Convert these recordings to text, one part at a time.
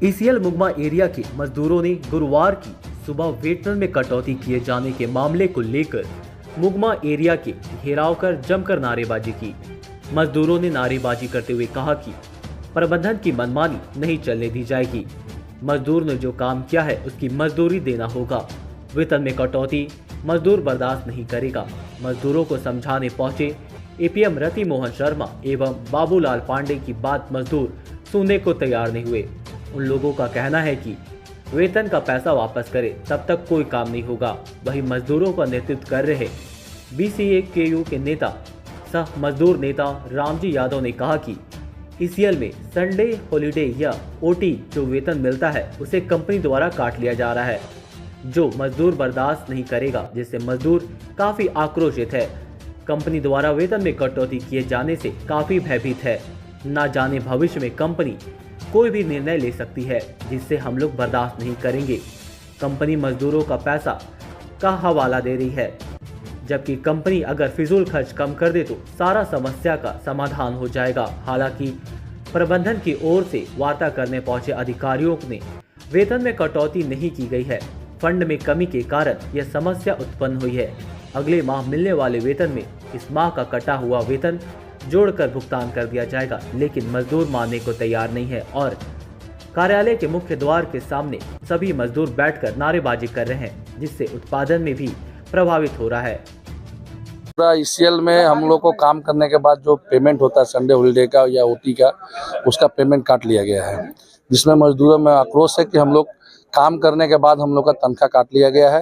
ECL Mugma area के मजदूरों ने गुरुवार की सुबह वेतन में कटौती किए जाने के मामले को लेकर मुगमा एरिया के घेराव कर जमकर नारेबाजी की। मजदूरों ने नारेबाजी करते हुए कहा कि प्रबंधन की मनमानी नहीं चलने दी जाएगी। मजदूर ने जो काम किया है उसकी मजदूरी देना होगा। वेतन में कटौती मजदूर बर्दाश्त नहीं करेगा। मजदूरों को समझाने पहुंचे एपीएम रति मोहन शर्मा एवं बाबूलाल पांडे की बात मजदूर सुनने को तैयार नहीं हुए। उन लोगों का कहना है कि वेतन का पैसा वापस करे तब तक कोई काम नहीं होगा। वहीं मजदूरों का नेतृत्व कर रहे बीसीएकेयू के नेता सह मजदूर नेता रामजी यादव ने कहा कि ईसीएल में संडे हॉलिडे या ओटी जो वेतन मिलता है उसे कंपनी द्वारा काट लिया जा रहा है, जो मजदूर बर्दाश्त नहीं करेगा, जिससे मजदूर काफी आक्रोशित है। कंपनी द्वारा वेतन में कटौती किए जाने से काफी भयभीत है। ना जाने भविष्य में कंपनी कोई भी निर्णय ले सकती है जिससे हम लोग बर्दाश्त नहीं करेंगे। कंपनी मजदूरों का पैसा का हवाला दे रही है, जबकि कंपनी अगर फिजूल खर्च कम कर दे तो सारा समस्या का समाधान हो जाएगा। हालांकि प्रबंधन की ओर से वार्ता करने पहुंचे अधिकारियों ने वेतन में कटौती नहीं की गई है। फंड में कमी के कारण यह समस्या उत्पन्न हुई है। अगले माह मिलने वाले वेतन में इस माह का कटा हुआ वेतन जोड़कर भुगतान कर दिया जाएगा, लेकिन मजदूर मानने को तैयार नहीं है और कार्यालय के मुख्य द्वार के सामने सभी मजदूर बैठकर नारेबाजी कर रहे हैं, जिससे उत्पादन में भी प्रभावित हो रहा है। पूरा ईसीएल में हम लोग को काम करने के बाद जो पेमेंट होता है संडे हॉलीडे का या ओटी का, उसका पेमेंट काट लिया गया है, जिसमें मजदूरों में आक्रोश है कि हम लोग काम करने के बाद हम लोग का तनख्वाह काट लिया गया है।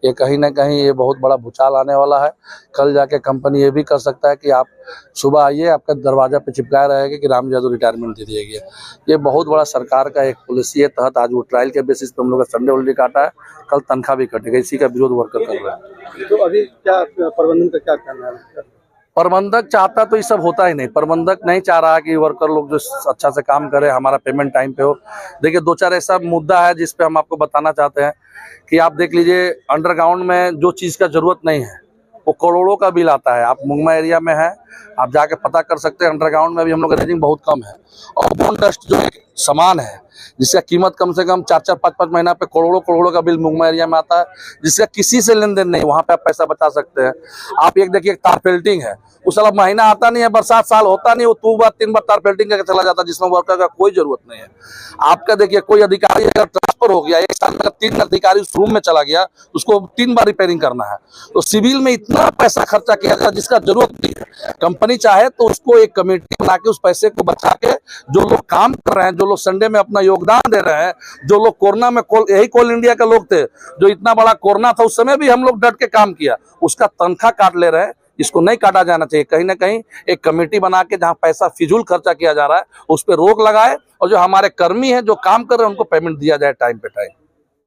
ये कहीं ना कहीं ये बहुत बड़ा भूचाल आने वाला है। कल जाके कंपनी ये भी कर सकता है कि आप सुबह आइए, आपका दरवाजा पे चिपकाया रहेगा कि राम यादव रिटायरमेंट दे दिया गया। ये बहुत बड़ा सरकार का एक पॉलिसी है तहत आज वो ट्रायल के बेसिस पे हम लोग का संडे हॉलीडे काटा है, कल तनख्वाह भी कटेगा। इसी का विरोध वर्कर कर रहा है। तो अभी क्या प्रबंधन का क्या कहना है? प्रबंधक चाहता तो ये सब होता ही नहीं। प्रबंधक नहीं चाह रहा कि वर्कर लोग जो अच्छा से काम करे, हमारा पेमेंट टाइम पे हो। देखिए, दो चार ऐसा मुद्दा है जिस पे हम आपको बताना चाहते हैं कि आप देख लीजिए, अंडरग्राउंड में जो चीज़ का जरूरत नहीं है वो करोड़ों का बिल आता है। आप मुगमा एरिया में हैं, आप जाके पता कर सकते हैं। अंडरग्राउंड में भी हम लोग का रेटिंग बहुत कम है। और बोन डस्ट जो एक सामान है जिसका कीमत कम से कम 4-4, 5-5 महीना पे करोड़ों का बिल मुगमा एरिया में आता है, जिसका किसी से लेन देन नहीं। वहाँ पे आप पैसा बचा सकते हैं। आप एक देखिए, तार पेल्टिंग है, उस साल महीना आता नहीं है, बरसात साल होता नहीं, वो 2 बार 3 बार तार पेल्टिंग करके चला जाता है, जिसमें वर्कर का कोई जरूरत नहीं है। आपका देखिए, कोई अधिकारी अगर ट्रांसफर हो गया, एक साल में 3 अधिकारी उस रूम में चला गया, उसको 3 बार रिपेयरिंग करना है। तो सिविल में इतना पैसा खर्चा किया जाता है जिसका जरूरत नहीं है। कंपनी चाहे तो उसको एक कमेटी बना के उस पैसे को बचा के, जो लोग काम कर रहे हैं, जो लोग संडे में अपना योगदान दे रहे हैं, जो लोग कोरोना में यही कोल इंडिया के लोग थे, जो इतना बड़ा कोरोना था उस समय भी हम लोग डट के काम किया, उसका तनख्वाह काट ले रहे हैं। इसको नहीं काटा जाना चाहिए। कहीं ना कहीं एक कमेटी बना के जहां पैसा फिजूल खर्चा किया जा रहा है उस पर रोक लगाए और जो हमारे कर्मी हैं जो काम कर रहे हैं उनको पेमेंट दिया जाए टाइम पे टाइम।